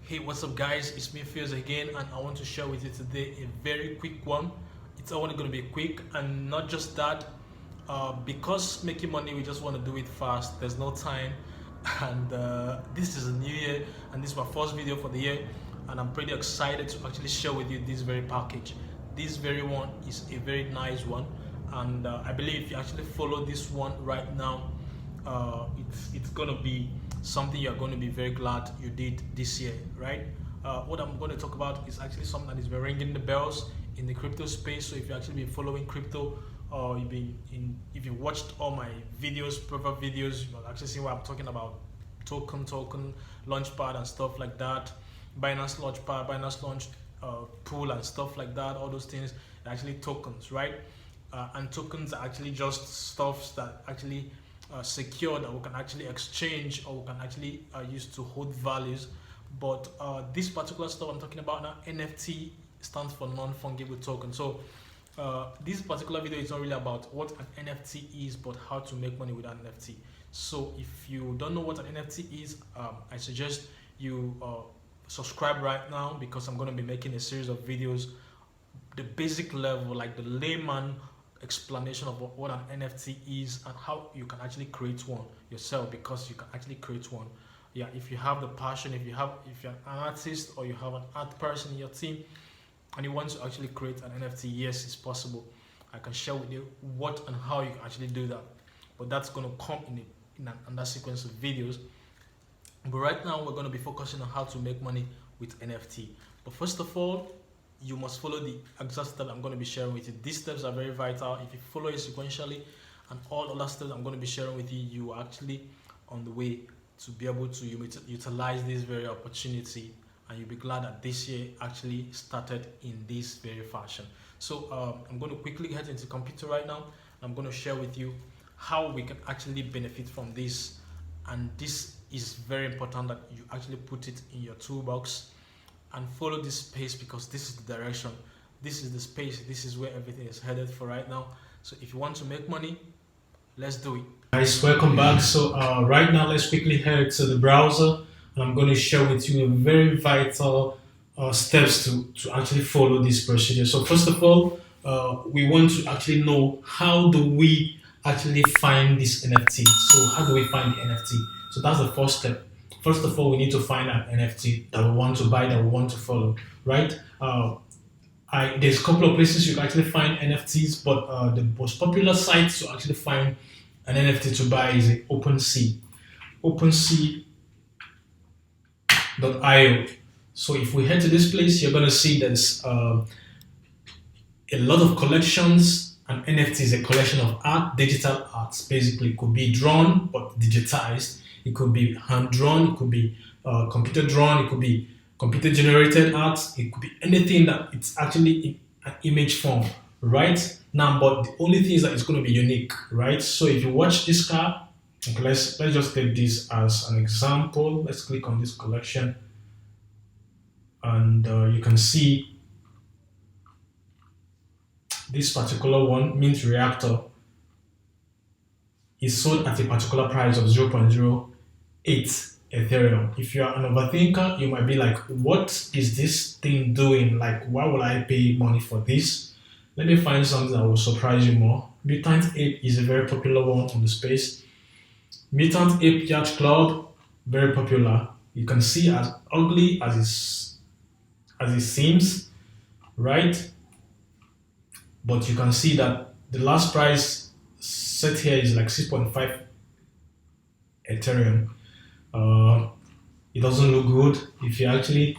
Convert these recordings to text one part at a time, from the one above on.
Hey, what's up, guys? It's me, Fios again, and I want to share with you today a very quick one. It's only going to be quick, and not just that. Because making money, we just want to do it fast. There's no time, and this is a new year, and this is my first video for the year, and I'm pretty excited to actually share with you this very package. This very one is a very nice one, and I believe if you actually follow this one right now, it's gonna be something you're going to be very glad you did this year, right? What I'm going to talk about is actually something that is been ringing the bells in the crypto space. So if you actually been following crypto, or if you watched all my videos, profile videos, you'll actually see what I'm talking about: token, launchpad and stuff like that, Binance launchpad, Binance launch pool and stuff like that. All those things are actually tokens, right? And tokens are actually just stuffs that actually secure, that we can actually exchange, or we can actually use to hold values. But this particular stuff I'm talking about now, NFT, stands for non-fungible token. So this particular video is not really about what an NFT is, but how to make money with an NFT. So if you don't know what an NFT is, I suggest you subscribe right now, because I'm going to be making a series of videos, the basic level, like the layman explanation of what an NFT is and how you can actually create one yourself, because you can actually create one. Yeah, if you have the passion, if you're an artist, or you have an art person in your team and you want to actually create an NFT, yes, it's possible. I can share with you what and how you can actually do that. But that's going to come in another sequence of videos. But right now we're going to be focusing on how to make money with NFT. But first of all, you must follow the exact steps I'm going to be sharing with you. These steps are very vital. If you follow it sequentially, and all other steps I'm going to be sharing with you, you are actually on the way to be able to utilize this very opportunity, and you'll be glad that this year actually started in this very fashion. So I'm going to quickly head into the computer right now. I'm going to share with you how we can actually benefit from this, and this is very important that you actually put it in your toolbox and follow this space, because this is the direction, this is the space, this is where everything is headed for right now. So if you want to make money, let's do it. Guys, welcome back. So right now, let's quickly head to the browser, and I'm going to share with you a very vital steps to actually follow this procedure. So first of all, we want to actually know, how do we actually find this NFT? So how do we find the NFT? So that's the first step. First of all, we need to find an NFT that we want to buy, that we want to follow, right? There's a couple of places you can actually find NFTs, but the most popular site to actually find an NFT to buy is OpenSea. OpenSea.io. So if we head to this place, you're going to see there's a lot of collections. An NFT is a collection of art, digital arts. Basically, it could be drawn but digitized. It could be hand drawn. It could be computer drawn. It could be computer generated art. It could be anything that it's actually in an image form, right? Now, but the only thing is that it's going to be unique, right? So if you watch this card, okay, let's just take this as an example. Let's click on this collection, and you can see this particular one, Mint Reactor, is sold at a particular price of 0.08 Ethereum. If you are an overthinker, you might be like, what is this thing doing? Like, why would I pay money for this? Let me find something that will surprise you more. Mutant Ape is a very popular one on the space. Mutant Ape Yacht Club, very popular. You can see as ugly as it seems, right? But you can see that the last price set here is like 6.5 Ethereum. It doesn't look good. If you're actually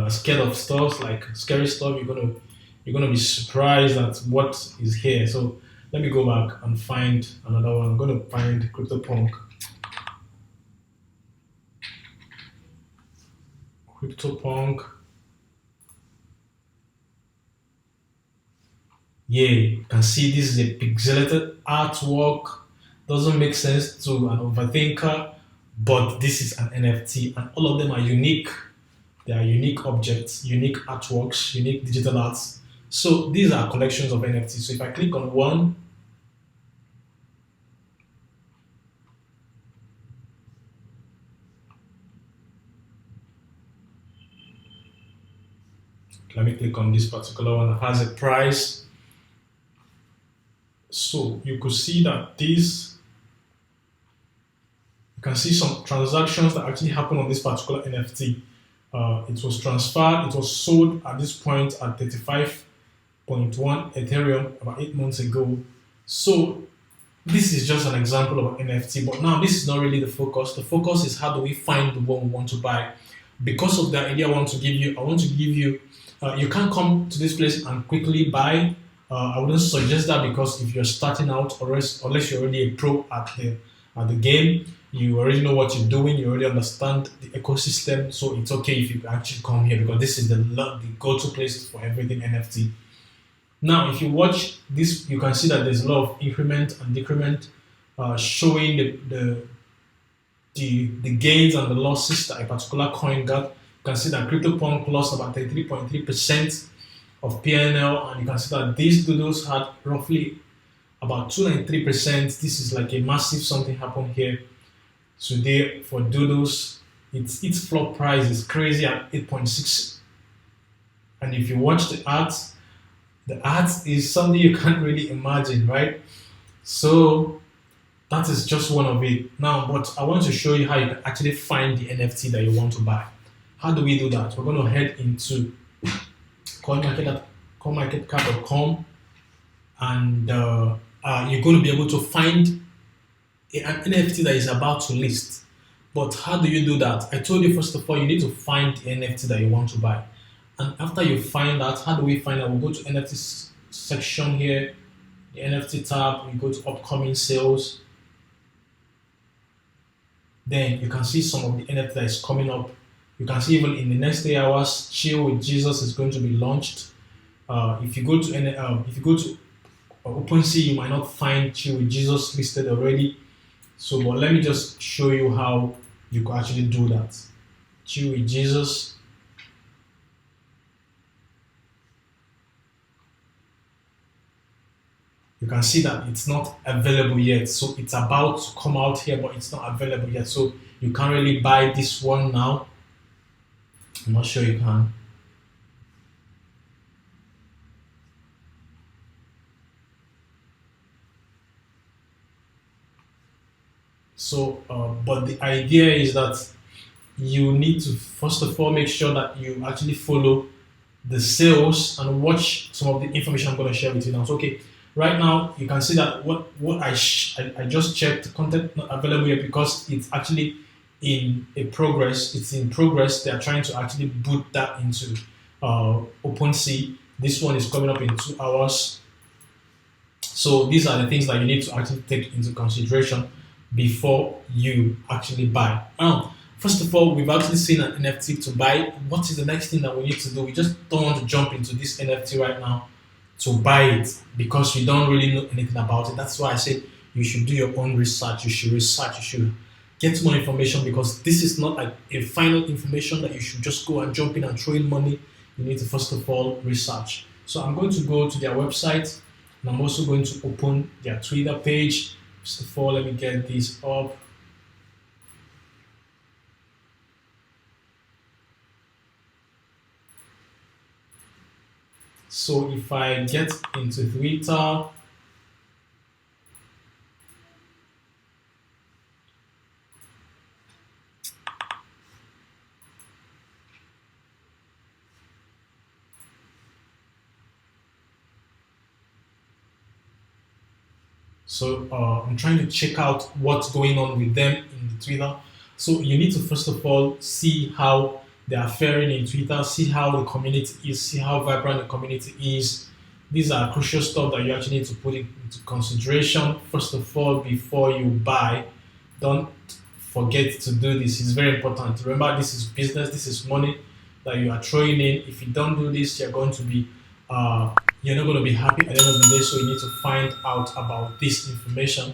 scared of stuff, like scary stuff, you're gonna be surprised at what is here. So let me go back and find another one. I'm gonna find CryptoPunk. CryptoPunk. Yeah, you can see this is a pixelated artwork. Doesn't make sense to an overthinker, but this is an NFT, and all of them are unique. They are unique objects, unique artworks, unique digital arts. So these are collections of NFTs. So if I click on one, Let me click on this particular one that has a price. So you could see that this, you can see some transactions that actually happen on this particular NFT. It was transferred, it was sold at this point at 35.1 Ethereum about 8 months ago. So this is just an example of an NFT, but now this is not really the focus. The focus is how do we find the one we want to buy. Because of the idea I want to give you, you can't come to this place and quickly buy. I wouldn't suggest that, because if you're starting out, or unless you're already a pro at the game, you already know what you're doing, you already understand the ecosystem, so it's okay if you actually come here, because this is the go-to place for everything NFT. Now, if you watch this, you can see that there's a lot of increment and decrement showing the gains and the losses that a particular coin got. You can see that CryptoPunk lost about 33.3% of PNL, and you can see that these doodles had roughly about 293%. This is like a massive something happened here today for doodles. Its floor price is crazy at 8.6, and if you watch the ads is something you can't really imagine, right? So that is just one of it. Now, but I want to show you how you can actually find the NFT that you want to buy. How do we do that? We're going to head into coinmarketcap.com, and you're going to be able to find an NFT that is about to list. But how do you do that? I told you, first of all, you need to find the NFT that you want to buy. And after you find that, how do we find that? We'll go to NFT section here, the NFT tab, we go to upcoming sales. Then you can see some of the NFT that is coming up. You can see even in the next 8 hours, Chill with Jesus is going to be launched. If you go to OpenSea, you might not find Chill with Jesus listed already. So, but let me just show you how you can actually do that. Chill with Jesus. You can see that it's not available yet. So it's about to come out here, but it's not available yet. So you can't really buy this one now. I'm not sure you can. So, but the idea is that you need to first of all make sure that you actually follow the sales and watch some of the information I'm going to share with you now. So, okay, right now you can see that what I just checked, content not available yet because it's actually in progress. It's in progress. They are trying to actually boot that into OpenSea. This one is coming up in 2 hours. So these are the things that you need to actually take into consideration before you actually buy. First of all, we've actually seen an NFT to buy. What is the next thing that we need to do? We just don't want to jump into this NFT right now to buy it because we don't really know anything about it. That's why I said you should do your own research. You should get more information, because this is not like a final information that you should just go and jump in and throw in money. You need to first of all research. So I'm going to go to their website, and I'm also going to open their Twitter page. First of all, let me get this up. So if I get into Twitter, so I'm trying to check out what's going on with them in the Twitter. So you need to first of all see how they are faring in Twitter, see how the community is, see how vibrant the community is. These are crucial stuff that you actually need to put into consideration. First of all, before you buy, don't forget to do this. It's very important. Remember, this is business, this is money that you are throwing in. If you don't do this, you're going to be you're not going to be happy at the end of the day. So you need to find out about this information.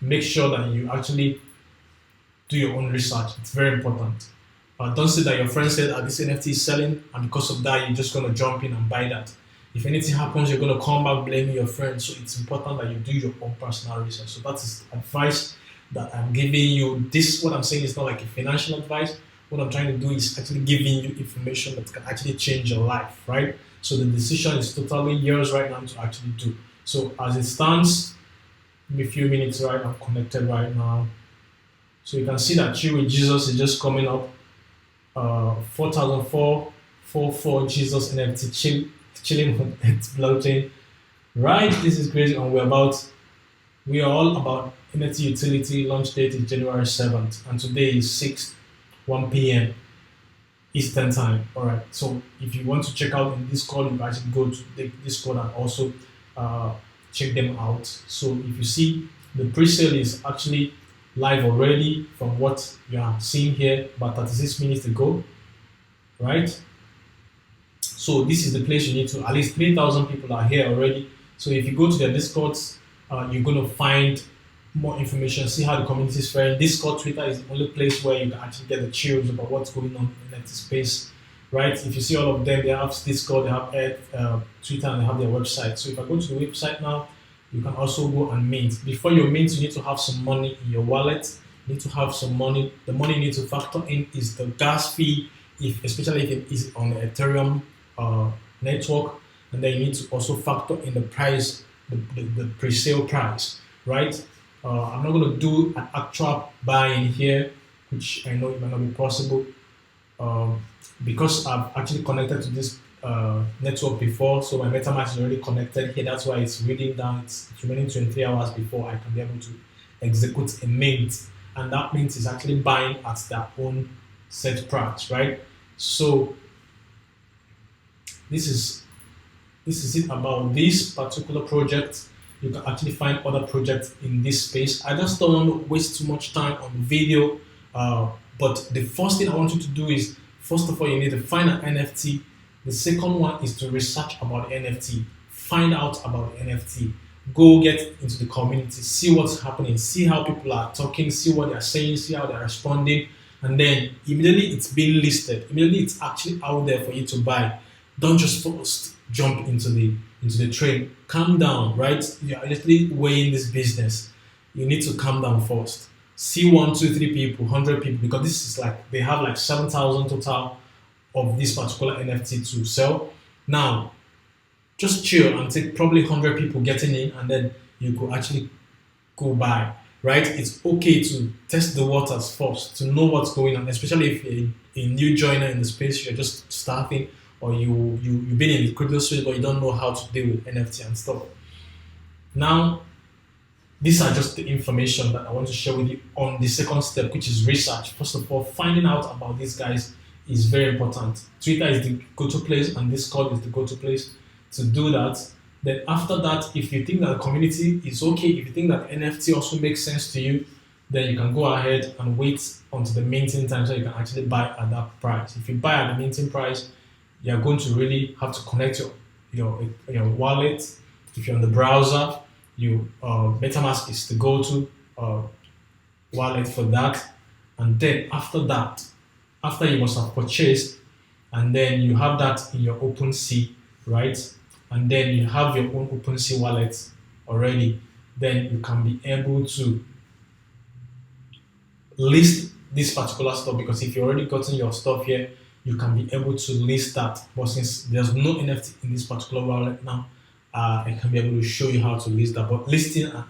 Make sure that you actually do your own research. It's very important. Don't say that your friend said this NFT is selling, and because of that, you're just going to jump in and buy that. If anything happens, you're going to come back blaming your friend. So it's important that you do your own personal research. So that is advice that I'm giving you. This, what I'm saying, is not like a financial advice, what I'm trying to do is actually giving you information that can actually change your life, right? So the decision is totally yours right now to actually do. So as it stands, in a few minutes, right, I'm connected right now. So you can see that Chill with Jesus is just coming up. 4,444 Jesus NFT chilling on its blockchain. Right, this is crazy, and we are all about NFT utility. Launch date is January 7th, and today is 1 p.m. Eastern time. All right, so if you want to check out in Discord, you can actually go to the Discord and also check them out. So if you see, the pre-sale is actually live already from what you are seeing here, about 36 minutes ago, right? So this is the place you need to, at least 3,000 people are here already. So if you go to their Discords, you're going to find more information, see how the community is faring. Discord, Twitter is the only place where you can actually get the chills about what's going on in that space, right? If you see all of them, they have Discord, they have Twitter, and they have their website. So if I go to the website now, you can also go and mint. Before you mint, you need to have some money in your wallet. You need to have some money. The money you need to factor in is the gas fee, especially if it is on the Ethereum network, and then you need to also factor in the price, the pre-sale price, right? I'm not going to do an actual buy in here, which I know it might not be possible, because I've actually connected to this network before, so my MetaMask is already connected here. That's why it's reading down. It's remaining 23 hours before I can be able to execute a mint, and that mint is actually buying at their own set price, right? So this is it about this particular project. You can actually find other projects in this space. I just don't want to waste too much time on the video, but the first thing I want you to do is, first of all, you need to find an NFT. The second one is to research about the NFT, find out about the NFT, go get into the community, see what's happening, see how people are talking, see what they're saying, see how they're responding, and then immediately it's being listed, immediately it's actually out there for you to buy. Don't just first jump into the train. Calm down, right? You're literally weighing this business. You need to calm down first. See 1, 2, 3 people, 100 people, because this is like, they have like 7,000 total of this particular NFT to sell. Now, just chill and take probably 100 people getting in, and then you could actually go buy, right? It's okay to test the waters first, to know what's going on, especially if you're a new joiner in the space, you're just starting, or you've been in the crypto space, but you don't know how to deal with NFT and stuff. Now, these are just the information that I want to share with you on the second step, which is research. First of all, finding out about these guys is very important. Twitter is the go-to place, and Discord is the go-to place to do that. Then after that, if you think that the community is okay, if you think that NFT also makes sense to you, then you can go ahead and wait until the minting time so you can actually buy at that price. If you buy at the minting price, you're going to really have to connect your wallet. If you're on the browser, MetaMask is the go-to wallet for that. And then after that, after you must have purchased, and then you have that in your OpenSea, right? And then you have your own OpenSea wallet already, then you can be able to list this particular stuff, because if you already gotten your stuff here, you can be able to list that. But since there's no NFT in this particular wallet now, I can be able to show you how to list that. But listing a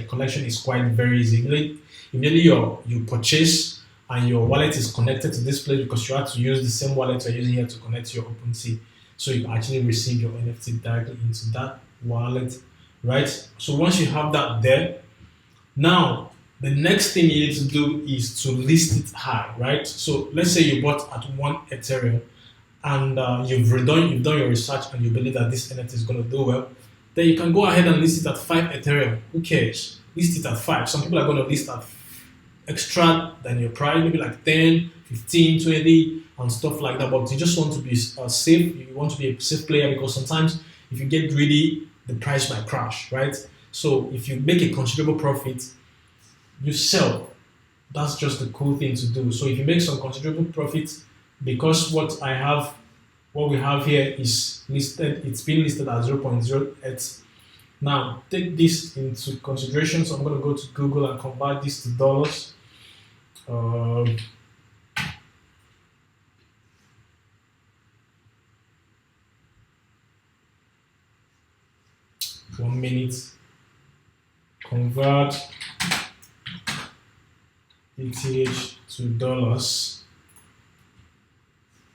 collection is quite very easy. Immediately you purchase and your wallet is connected to this place, because you have to use the same wallet you're using here to connect to your OpenSea. So you can actually receive your NFT directly into that wallet, right? So once you have that there, now the next thing you need to do is to list it high, right? So let's say you bought at 1 Ethereum, and you've done your research and you believe that this NFT is going to do well, then you can go ahead and list it at 5 Ethereum. Who cares? List it at 5. Some people are going to list at extra than your price, maybe like 10, 15, 20, and stuff like that. But you just want to be safe. You want to be a safe player, because sometimes if you get greedy, the price might crash, right? So if you make a considerable profit, you sell. That's just the cool thing to do. So if you make some considerable profit, because what we have here is listed, it's been listed at 0.08. Now take this into consideration. So I'm going to go to Google and convert this to dollars. 1 minute. Convert ETH to dollars.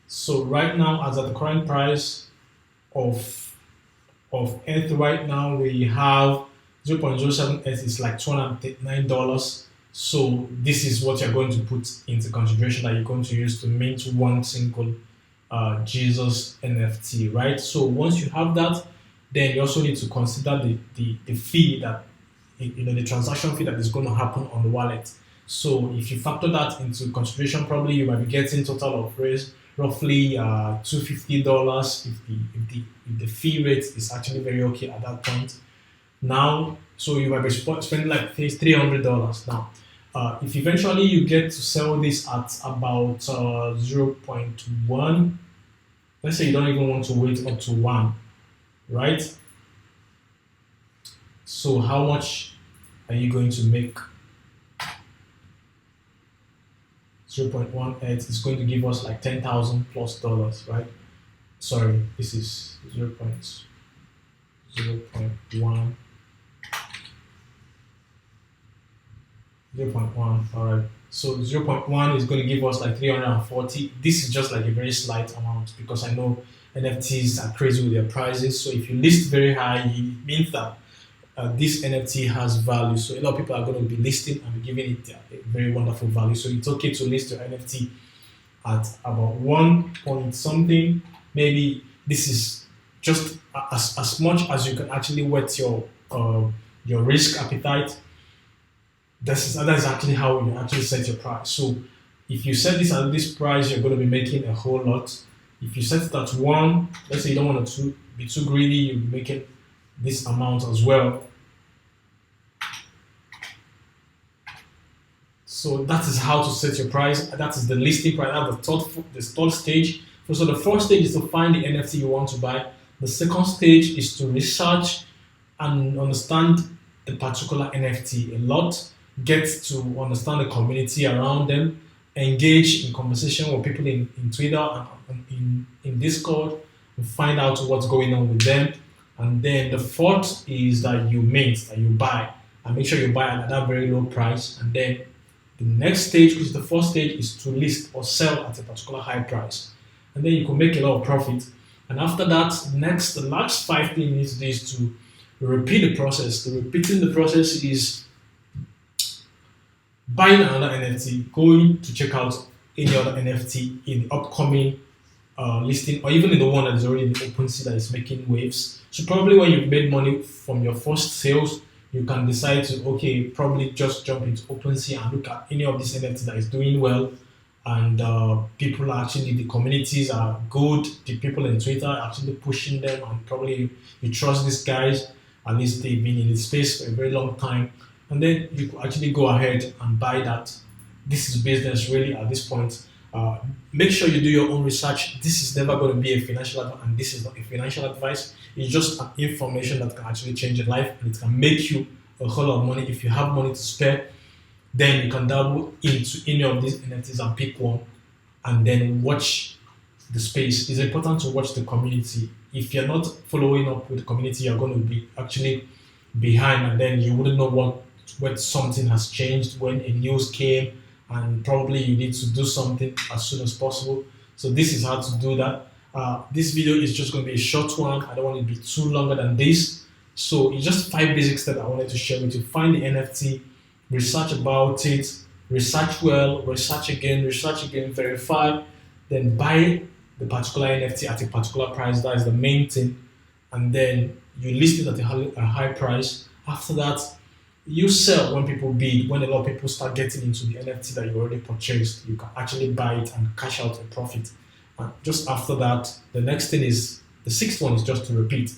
So right now, as at the current price of ETH right now, we have 0.07 ETH is like $239. So this is what you're going to put into consideration that you're going to use to mint one single Jesus NFT, right? So once you have that, then you also need to consider the fee that, the transaction fee that is going to happen on the wallet. So if you factor that into consideration, probably you might be getting total of roughly $250 if the fee rate is actually very okay at that point. Now, so you might be spending like $300 now. If eventually you get to sell this at about 0.1, let's say you don't even want to wait up to 1, right? So how much are you going to make? 0.18 is going to give us like $10,000 plus, right? Sorry, this is 0.1. 0.1, all right. So 0.1 is going to give us like 340. This is just like a very slight amount because I know NFTs are crazy with their prices. So if you list very high, it means that this NFT has value. So a lot of people are going to be listing and giving it a very wonderful value. So it's okay to list your NFT at about 1 point something. Maybe this is just as much as you can actually whet your risk appetite. That's actually how you actually set your price. So if you set this at this price, you're going to be making a whole lot. If you set it at 1, let's say you don't want to be too greedy, you'll be making this amount as well. So that is how to set your price. That is the listing price. That's the third stage. So the first stage is to find the NFT you want to buy. The second stage is to research and understand the particular NFT a lot. Get to understand the community around them, engage in conversation with people in Twitter and in Discord, and find out what's going on with them. And then the fourth is that you mint, that you buy, and make sure you buy at that very low price. And then the next stage, which is the fourth stage, is to list or sell at a particular high price. And then you can make a lot of profit. And after that, the last 5 things you need to do is to repeat the process. The repeating the process is buying another NFT, going to check out any other NFT in the upcoming listing, or even in the one that is already in the OpenSea that is making waves. So probably when you've made money from your first sales, you can decide to, probably just jump into OpenSea and look at any of these NFTs that is doing well. And people are actually, the communities are good. The people in Twitter are actually pushing them, and probably you trust these guys. At least they've been in the space for a very long time. And then you could actually go ahead and buy that. This is business really at this point. Make sure you do your own research. This is never going to be a financial advice, and this is not a financial advice. It's just an information that can actually change your life, and it can make you a whole lot of money. If you have money to spare, then you can dabble into any of these NFTs and pick one, and then watch the space. It's important to watch the community. If you're not following up with the community, you're going to be actually behind, and then you wouldn't know when something has changed, when a news came, and probably you need to do something as soon as possible. So this is how to do that. This video is just going to be a short one. I don't want it to be too longer than this. So it's just 5 basic steps I wanted to share with you. Find the NFT, research about it, research well, research again, verify, then buy the particular NFT at a particular price. That is the main thing. And then you list it at a high price. After that, you sell when people bid. When a lot of people start getting into the NFT that you already purchased, you can actually buy it and cash out a profit. And just after that, the next thing is, the sixth one is just to repeat,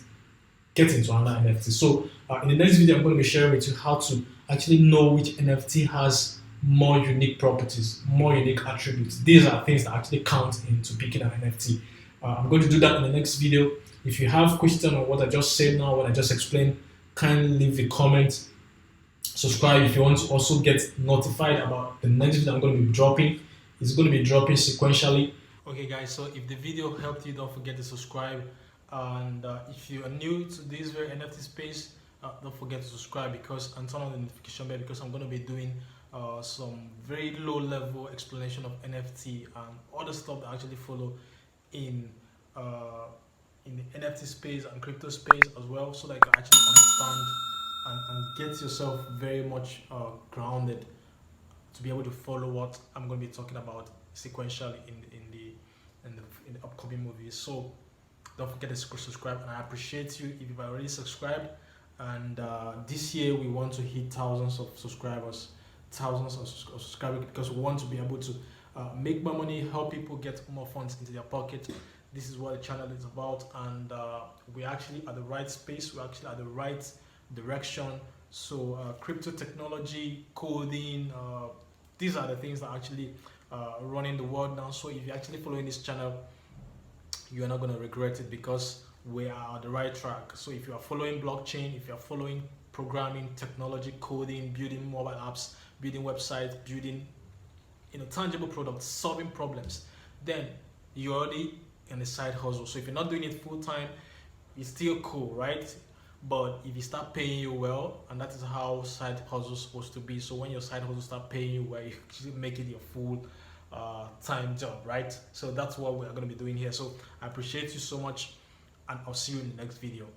get into another NFT. So in the next video, I'm going to be sharing with you how to actually know which NFT has more unique properties, more unique attributes. These are things that actually count into picking an NFT. I'm going to do that in the next video. If you have questions on what I just said now, what I just explained, kindly leave a comment. Subscribe if you want to also get notified about the next video I'm going to be dropping. It's going to be dropping sequentially. Okay guys, so if the video helped you, don't forget to subscribe And if you are new to this very NFT space, don't forget to subscribe because and turn on the notification bell because I'm going to be doing some very low level explanation of NFT and other stuff that actually follow in uh, in the NFT space and crypto space as well, so that you can actually understand and get yourself very much grounded to be able to follow what I'm going to be talking about sequentially in the upcoming movies. So don't forget to subscribe, and I appreciate you if you've already subscribed. And this year we want to hit thousands of subscribers, thousands of subscribers, because we want to be able to make more money, help people get more funds into their pocket. This is what the channel is about, and we're actually at the right space. We're actually at the right direction. So crypto technology, coding, these are the things that are actually running the world now. So if you're actually following this channel, you're not going to regret it because we are on the right track. So if you are following blockchain, if you are following programming, technology, coding, building mobile apps, building websites, building tangible products, solving problems, then you're already in a side hustle. So if you're not doing it full time, it's still cool, right? But if you start paying you well, and that is how side hustle is supposed to be. So when your side hustle start paying you well, you actually make it your full time job, right? So that's what we're going to be doing here. So I appreciate you so much, and I'll see you in the next video.